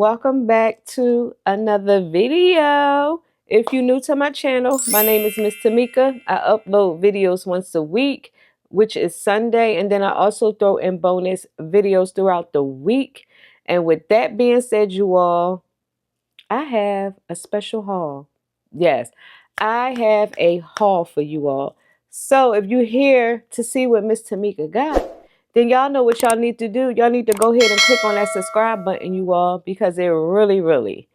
welcome back to another video. If you're new to my channel, my name is Miss Tamika. I upload videos once a week, which is Sunday, and then I also throw in bonus videos throughout the week. And with that being said, you all, I have a special haul. Yes, I have a haul for you all. So if you're here to see what Miss Tamika got, then y'all know what y'all need to do. Y'all need to go ahead and click on that subscribe button, you all, because it really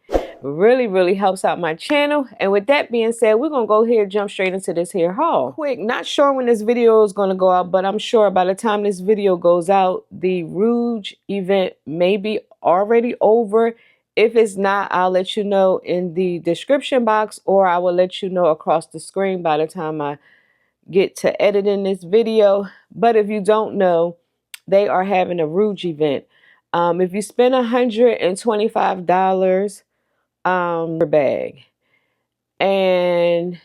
helps out my channel. And with that being said, we're going to go ahead and jump straight into this here haul. Quick, not sure when this video is going to go out, but I'm sure by the time this video goes out, the Rouge event may be already over. If it's not, I'll let you know in the description box, or I will let you know across the screen by the time I get to editing this video. But if you don't know, they are having a Rouge event. If you spend $125 per bag, and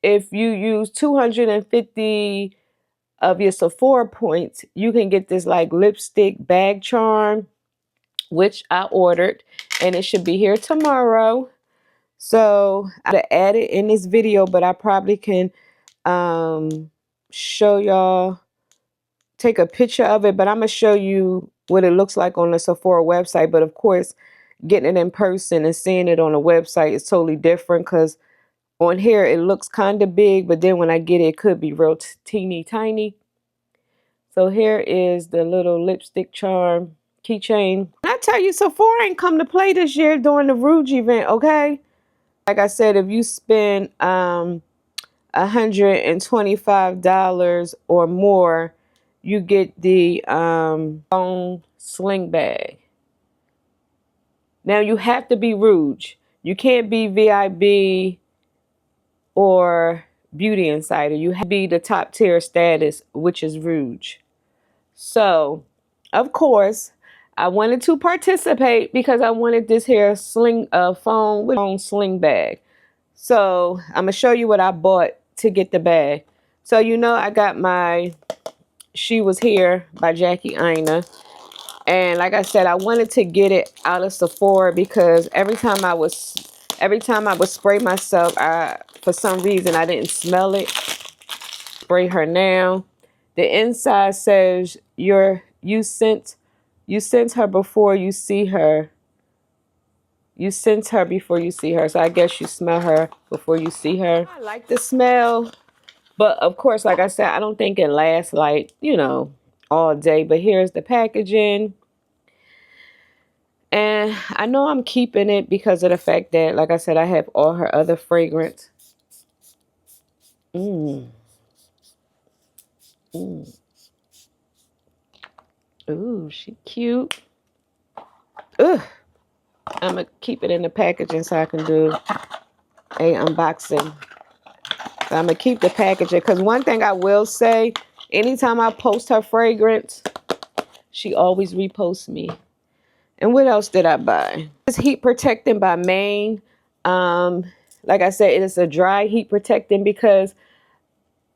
if you use 250 of your Sephora points, you can get this like lipstick bag charm, which I ordered, and it should be here tomorrow. So I add it in this video, but I probably can show y'all, take a picture of it, but I'm gonna show you what it looks like on the Sephora website. But of course, getting it in person and seeing it on the website is totally different, because on here it looks kind of big, but then when I get it, it could be real teeny tiny. So here is the little lipstick charm keychain. I tell you, Sephora ain't come to play this year during the Rouge event, okay? Like I said, if you spend $125 or more, you get the phone sling bag. Now you have to be Rouge. You can't be VIB or Beauty Insider. You have to be the top tier status, which is Rouge. So, of course, I wanted to participate because I wanted this here phone sling bag. So I'm gonna show you what I bought to get the bag. So I got my She Was Here by Jackie Aina. And like I said, I wanted to get it out of Sephora because every time I would spray myself, for some reason I didn't smell it. Spray her now. The inside says you sent her before you see her. You sense her before you see her. So I guess you smell her before you see her. I like the smell, but of course, like I said, I don't think it lasts like, all day. But here's the packaging. And I know I'm keeping it because of the fact that, like I said, I have all her other fragrance. Ooh, she cute. Ugh. I'm going to keep it in the packaging so I can do a unboxing. So I'm going to keep the packaging because one thing I will say, anytime I post her fragrance, she always reposts me. And what else did I buy? It's heat protecting by Maine. Like I said, it is a dry heat protecting because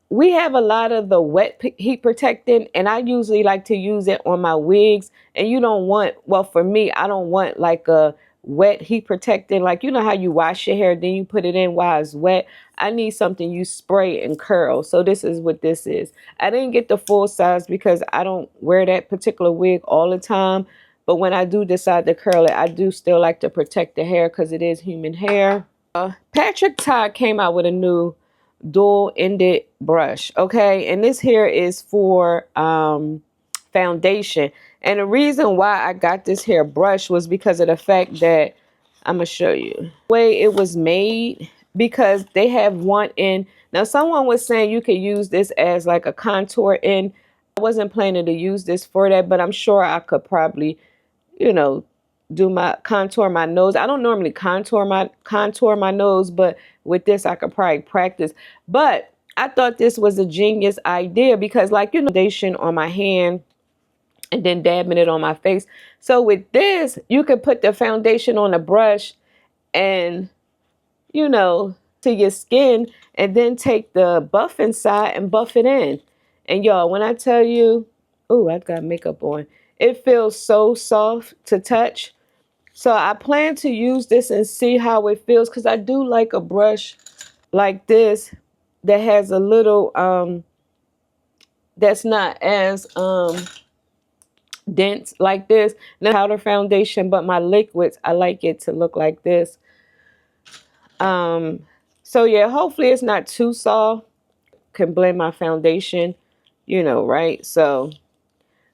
we have a lot of the wet heat protecting, and I usually like to use it on my wigs. And you don't want, well, for me, I don't want like a wet heat protecting. Like, how you wash your hair, then you put it in while it's wet. I need something you spray and curl. So this is what this is. I didn't get the full size because I don't wear that particular wig all the time. But when I do decide to curl it, I do still like to protect the hair because it is human hair. Patrick Todd came out with a new dual-ended brush, okay? And this here is for foundation. And the reason why I got this hair brush was because of the fact that, I'm going to show you the way it was made, because they have one end. Now, someone was saying you could use this as like a contour end. I wasn't planning to use this for that, but I'm sure I could probably, do my contour my nose. I don't normally contour my nose, but with this I could probably practice. But I thought this was a genius idea because, like, foundation on my hand and then dabbing it on my face. So with this, you could put the foundation on a brush and, to your skin, and then take the buffing side and buff it in. And y'all, when I tell you, oh, I've got makeup on, it feels so soft to touch. So I plan to use this and see how it feels, because I do like a brush like this that has a little that's not as dense like this. Now powder foundation, but my liquids, I like it to look like this. So yeah, hopefully it's not too soft. Can blend my foundation, you know, right? So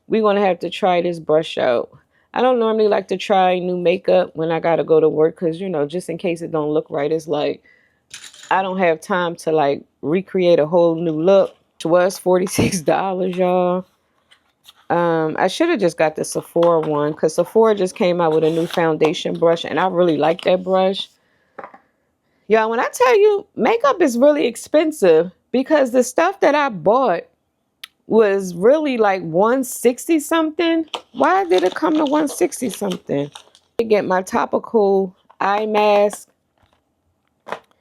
we're gonna have to try this brush out. I don't normally like to try new makeup when I gotta go to work, because, you know, just in case it don't look right, it's like I don't have time to like recreate a whole new look. Which was $46, y'all. I should have just got the Sephora one, because Sephora just came out with a new foundation brush and I really like that brush. Y'all, when I tell you makeup is really expensive, because the stuff that I bought was really like 160 something. Why did it come to 160 something? I get my topical eye mask,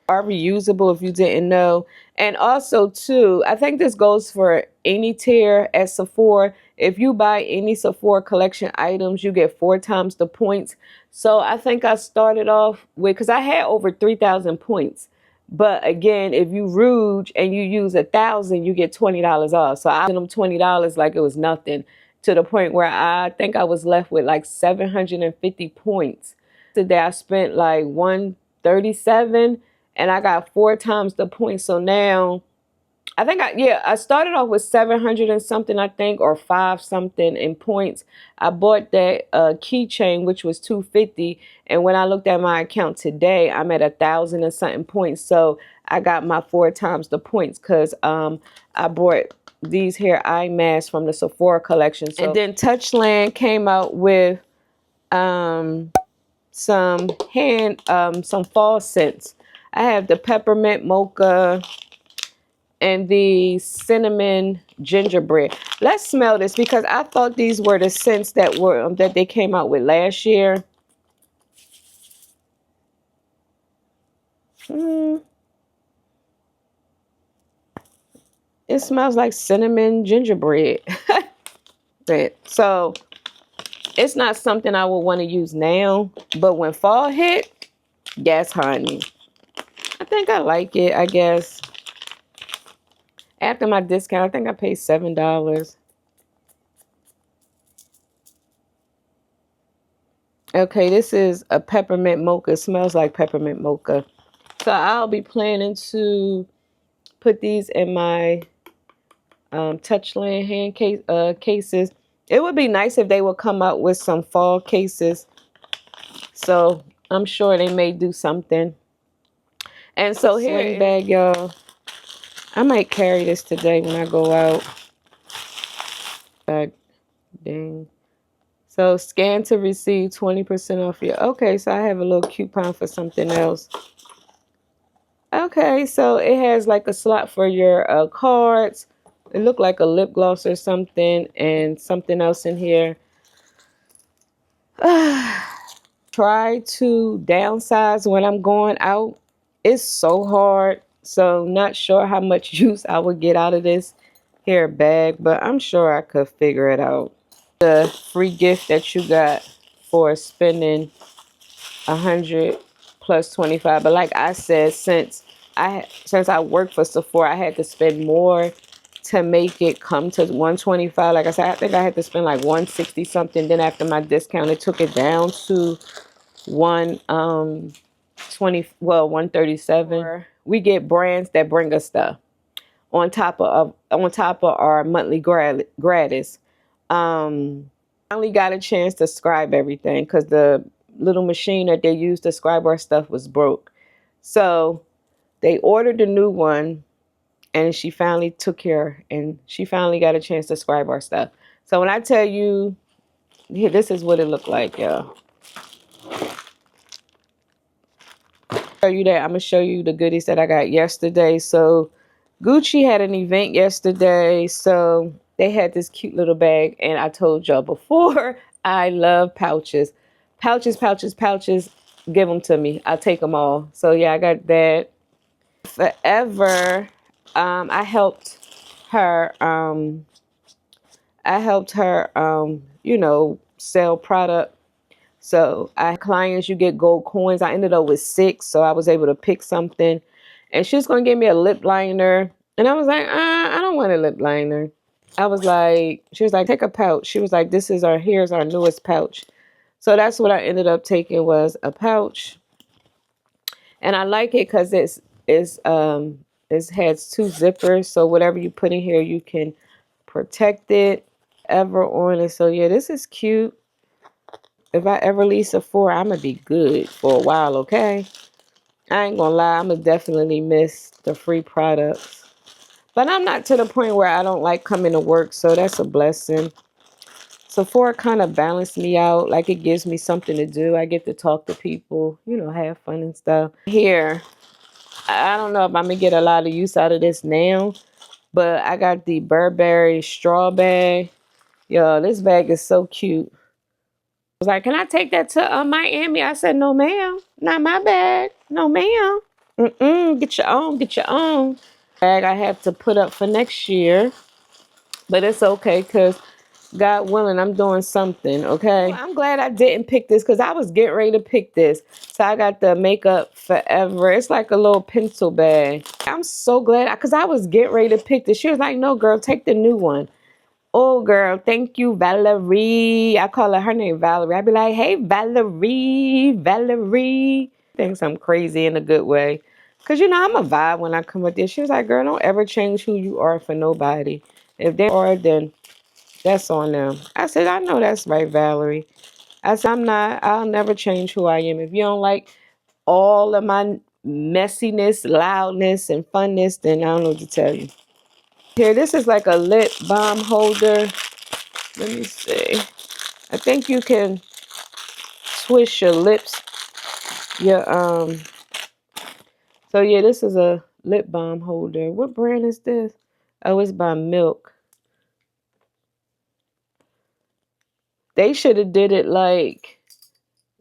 are reusable if you didn't know. And also too, I think this goes for any tier at Sephora. If you buy any Sephora collection items, you get 4 times the points. So I think I started off with, because I had over 3,000 points. But again, if you Rouge and you use 1,000, you get $20 off. So I gave them $20 like it was nothing, to the point where I think I was left with like 750 points. Today I spent like 137 and I got 4 times the points. So now I think I started off with 700 and something, I think, or 5 something in points. I bought that keychain, which was 250, and when I looked at my account today, I'm at 1,000 and something points. So I got my 4 times the points, because I bought these hair eye masks from the Sephora collection. So, and then Touchland came out with some fall scents. I have the peppermint mocha and the cinnamon gingerbread. Let's smell this, because I thought these were the scents that were that they came out with last year. It smells like cinnamon gingerbread. So it's not something I would want to use now, but when fall hit, yes, honey. I think I like it, I guess. After my discount, I think I paid $7. Okay, this is a peppermint mocha. It smells like peppermint mocha. So I'll be planning to put these in my Touchland hand cases. It would be nice if they would come out with some fall cases. So I'm sure they may do something. And so here, sling bag, y'all. I might carry this today when I go out. Dang. So scan to receive 20% off your. Okay, so I have a little coupon for something else. Okay, so it has like a slot for your cards. It looked like a lip gloss or something, and something else in here. Try to downsize when I'm going out. It's so hard. So not sure how much use I would get out of this hair bag, but I'm sure I could figure it out. The free gift that you got for spending 100 plus 25. But like I said, since I work for Sephora, I had to spend more to make it come to 125. Like I said, I think I had to spend like 160 something. Then after my discount, it took it down to 137. We get brands that bring us stuff on top of our monthly gratis. I only got a chance to scribe everything, because the little machine that they used to scribe our stuff was broke. So they ordered a new one, and she finally took care, and she finally got a chance to scribe our stuff. So when I tell you, here, this is what it looked like, y'all. Show you that. I'm gonna show you the goodies that I got yesterday. So Gucci had an event yesterday, so they had this cute little bag, and I told y'all before, I love pouches. Pouches. Give them to me. I'll take them all. So yeah, I got that. Forever, I helped her, you know, sell product. So I had clients, you get gold coins. I ended up with 6, so I was able to pick something. And she was going to give me a lip liner. And I was like, I don't want a lip liner. I was like, she was like, take a pouch. She was like, here's our newest pouch. So that's what I ended up taking, was a pouch. And I like it because it has 2 zippers. So whatever you put in here, you can protect it ever on it. So yeah, this is cute. If I ever leave Sephora, I'm going to be good for a while, okay? I ain't going to lie, I'm going to definitely miss the free products. But I'm not to the point where I don't like coming to work, so that's a blessing. Sephora kind of balanced me out. Like, it gives me something to do. I get to talk to people, you know, have fun and stuff. Here, I don't know if I'm going to get a lot of use out of this now, but I got the Burberry straw bag. Yo, this bag is so cute. I was like, can I take that to Miami? I said, no, ma'am. Not my bag. No, ma'am. Get your own. Get your own. Bag I have to put up for next year. But it's okay, because God willing, I'm doing something, okay? I'm glad I didn't pick this, because I was getting ready to pick this. So I got the Makeup Forever. It's like a little pencil bag. I'm so glad, because I was getting ready to pick this. She was like, no, girl, take the new one. Oh, girl, thank you, Valerie. I call her name Valerie. I'd be like, hey, Valerie. Thinks I'm crazy in a good way. Because, you know, I'm a vibe when I come with this. She was like, girl, don't ever change who you are for nobody. If they are, then that's on them. I said, I know that's right, Valerie. I said, I'll never change who I am. If you don't like all of my messiness, loudness, and funness, then I don't know what to tell you. Here, this is like a lip balm holder. Let me see. I think you can twist your lips. So yeah, this is a lip balm holder. What brand is this? Oh, it's by Milk. They should have did it like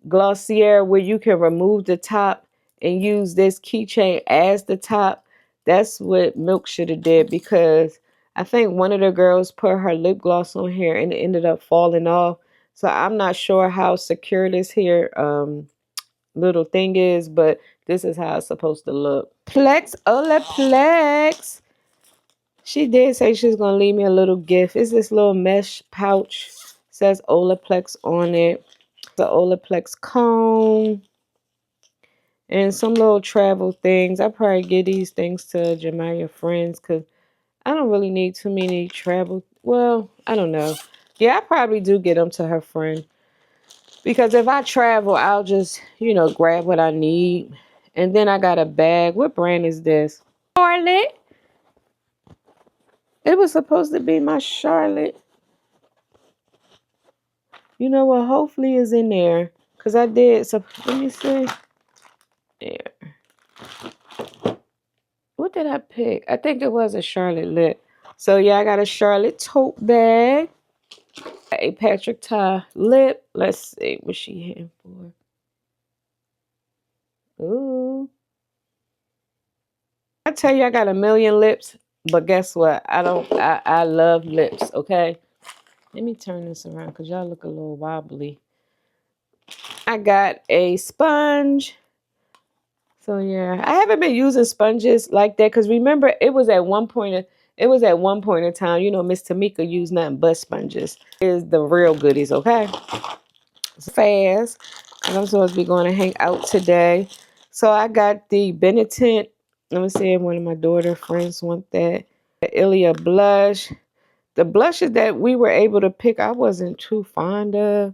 Glossier, where you can remove the top and use this keychain as the top. That's what Milk should have did, because I think one of the girls put her lip gloss on here and it ended up falling off. So I'm not sure how secure this here little thing is, but this is how it's supposed to look. Plex, Olaplex. She did say she's gonna leave me a little gift. It's this little mesh pouch. It says Olaplex on it. The Olaplex comb and some little travel things. I probably give these things to Jemiah friends, because I don't really need too many travel. Well, I don't know. Yeah, I probably do get them to her friend, because if I travel, I'll just, you know, grab what I need. And then I got a bag. What brand is this? Charlotte. It was supposed to be my Charlotte. You know what? Hopefully it's in there, because I did. So let me see. There. What did I pick? I think it was a Charlotte lip. So yeah, I got a Charlotte tote bag. A Patrick Ta lip. Let's see what she here for. Ooh. I tell you, I got a million lips, but guess what? I love lips, okay? Let me turn this around, because y'all look a little wobbly. I got a sponge. So yeah, I haven't been using sponges like that, because remember, it was at one point in time, you know, Miss Tamika used nothing but sponges. Is the real goodies, okay? It's fast, because I'm supposed to be going to hang out today. So I got the Benetint. Let me see if one of my daughter friends want that. The Ilia blush. The blushes that we were able to pick, I wasn't too fond of,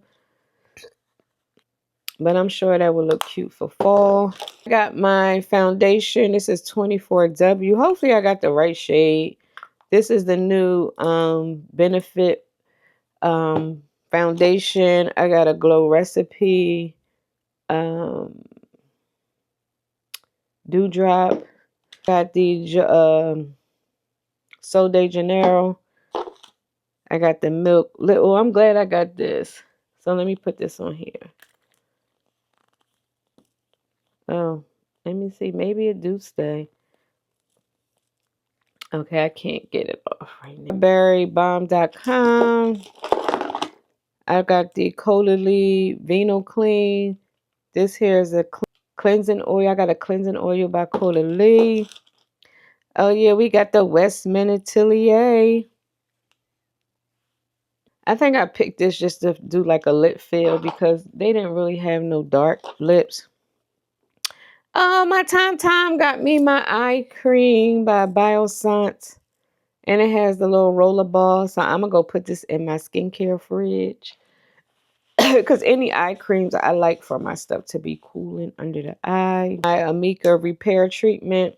but I'm sure that will look cute for fall. I got my foundation. This is 24W. Hopefully I got the right shade. This is the new Benefit foundation. I got a Glow Recipe Dewdrop. Got the Sol de Janeiro. I got the Milk. Oh, I'm glad I got this. So let me put this on here. Oh, let me see. Maybe it do stay. Okay, I can't get it off right now. Berrybomb.com. I got the Colely Vino Clean. This here is a cleansing oil. I got a cleansing oil by Colely. Oh yeah, we got the West Atelier. I think I picked this just to do like a lip fill because they didn't really have no dark lips. Oh, my Time got me my eye cream by Bioscience. And it has the little roller ball. So I'm going to go put this in my skincare fridge. Because any eye creams I like for my stuff to be cooling under the eye. My Tamika repair treatment.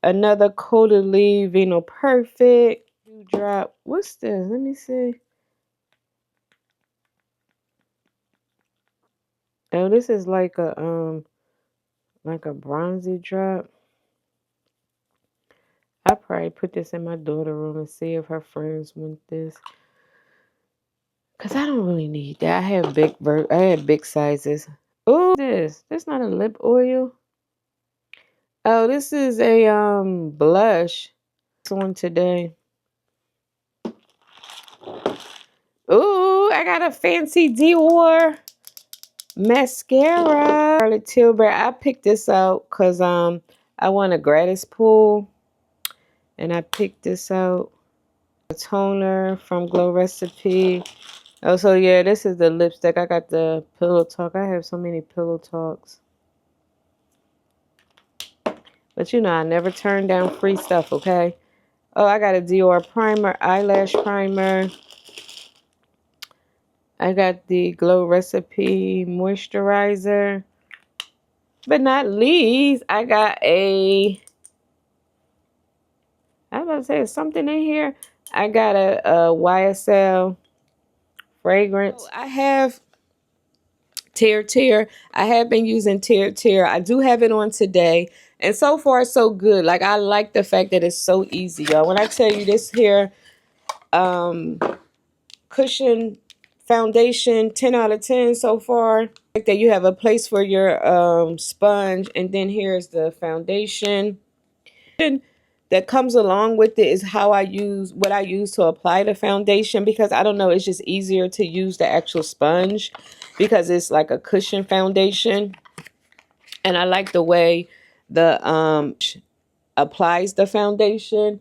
Another Colely Vino Perfect. Drop. What's this? Let me see. Oh, this is like a bronzy drop. I probably put this in my daughter's room and see if her friends want this. Cause I don't really need that. I had big sizes. Oh, this not a lip oil. Oh, this is a blush. This one today. Ooh, I got a fancy Dior mascara. Charlotte Tilbury. I picked this out because I won a gratis pool. And I picked this out. A toner from Glow Recipe. Oh, so yeah, this is the lipstick. I got the Pillow Talk. I have so many Pillow Talks. But you know, I never turn down free stuff, okay? Oh, I got a Dior primer, eyelash primer. I got the Glow Recipe moisturizer. But not least, I got I was about to say something in here. I got a YSL fragrance. I have Tear. I have been using Tear. I do have it on today. And so far, so good. Like, I like the fact that it's so easy, y'all. When I tell you this here cushion foundation, 10 out of 10 so far. Like that you have a place for your sponge. And then here's the foundation. That comes along with it is what I use to apply the foundation, because I don't know, it's just easier to use the actual sponge because it's like a cushion foundation. And I like the way the applies the foundation.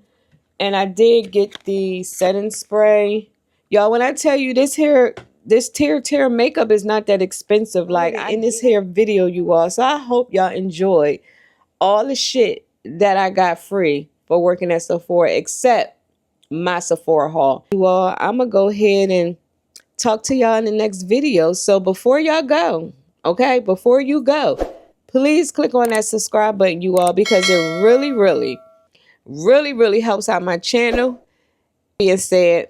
And I did get the setting spray. Y'all, when I tell you this Tear makeup is not that expensive, like in this here video, you all. So I hope y'all enjoyed all the shit that I got free for working at Sephora, except my Sephora haul. You all, I'm going to go ahead and talk to y'all in the next video. So before y'all go, okay, before you go, please click on that subscribe button, you all, because it really, really, really, really helps out my channel. Being said,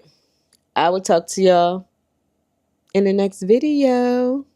I will talk to y'all in the next video.